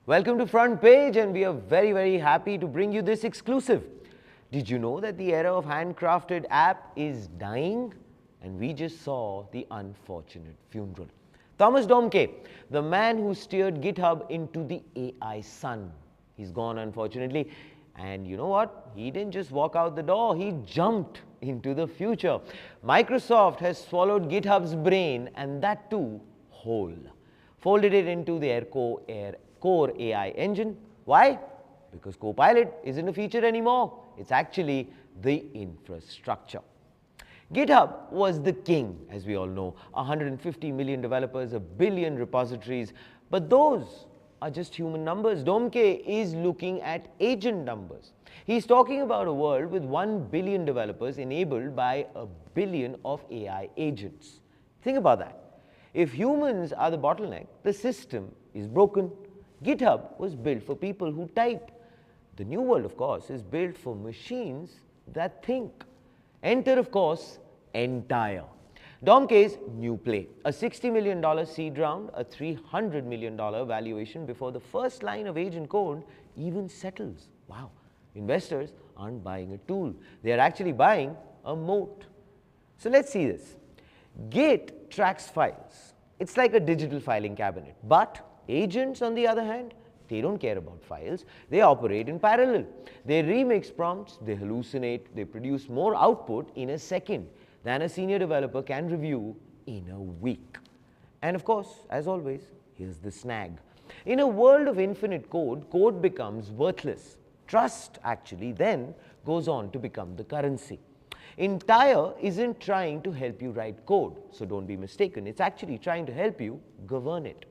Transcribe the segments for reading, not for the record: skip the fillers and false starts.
Welcome to Front Page, and we are very happy to bring you this exclusive. Did you know that the era of handcrafted app is dying? And we just saw the unfortunate funeral. Thomas Domke, the man who steered GitHub into the AI sun. He's gone, unfortunately. And you know what? He didn't just walk out the door, he jumped into the future. Microsoft has swallowed GitHub's brain, and that too whole. Folded it into their core AI engine. Why? Because Copilot isn't a feature anymore. It's actually the infrastructure. GitHub was the king, as we all know. 150 million developers, a billion repositories. But those are just human numbers. Domke is looking at agent numbers. He's talking about a world with 1 billion developers enabled by a billion of AI agents. Think about that. If humans are the bottleneck, the system is broken. GitHub was built for people who type. The new world, of course, is built for machines that think. Enter, of course, Entire. Domke's new play, a $60 million seed round, a $300 million valuation before the first line of agent code even settles. Wow, investors aren't buying a tool. They are actually buying a moat. So let's see this. Git tracks files. It's like a digital filing cabinet. But agents, on the other hand, they don't care about files. They operate in parallel. They remix prompts, they hallucinate, they produce more output in a second than a senior developer can review in a week. And of course, as always, here's the snag. In a world of infinite code, code becomes worthless. Trust, actually, then goes on to become the currency. Entire isn't trying to help you write code, so don't be mistaken. It's actually trying to help you govern it.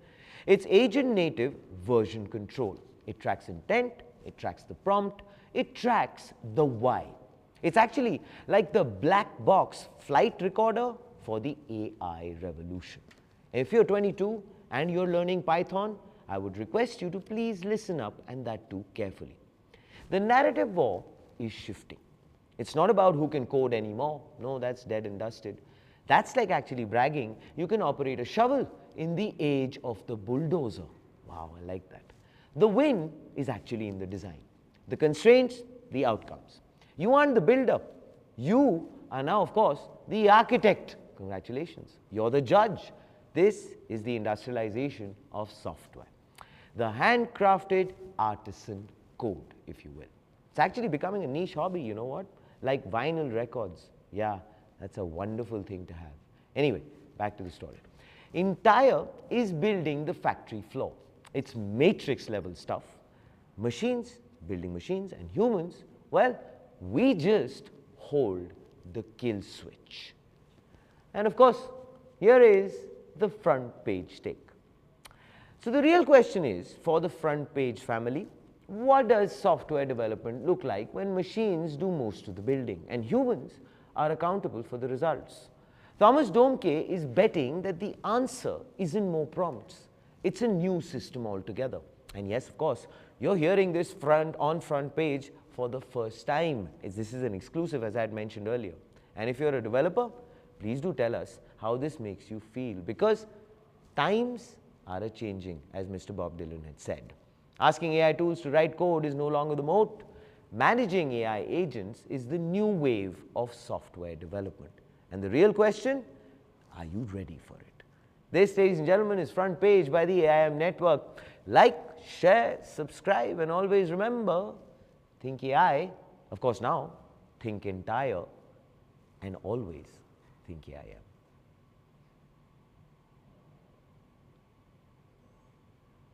It's agent-native version control. It tracks intent, it tracks the prompt, it tracks the why. It's actually like the black box flight recorder for the AI revolution. If you're 22 and you're learning Python, I would request you to please listen up, and that too carefully. The narrative war is shifting. It's not about who can code anymore. No, that's dead and dusted. That's like actually bragging you can operate a shovel in the age of the bulldozer. Wow, I like that. The win is actually in the design. The constraints, the outcomes. You aren't the builder. You are now, of course, the architect. Congratulations. You're the judge. This is the industrialization of software. The handcrafted artisan code, if you will. It's actually becoming a niche hobby, you know what? Like vinyl records. Yeah, that's a wonderful thing to have. Anyway, back to the story. Entire is building the factory floor. It's matrix level stuff. Machines building machines, and humans, well, we just hold the kill switch. And of course, here is the front page take. So the real question is, for the front page family, what does software development look like when machines do most of the building and humans are accountable for the results? Thomas Domke is betting that the answer isn't more prompts. It's a new system altogether. And yes, of course, you're hearing this on front page for the first time. This is an exclusive, as I had mentioned earlier. And if you're a developer, please do tell us how this makes you feel, because times are a-changing, as Mr. Bob Dylan had said. Asking AI tools to write code is no longer the moat. Managing AI agents is the new wave of software development. And the real question, are you ready for it? This, ladies and gentlemen, is Front Page by the AIM Network. Like, share, subscribe, and always remember, think AI, of course now, think entire, and always think AIM.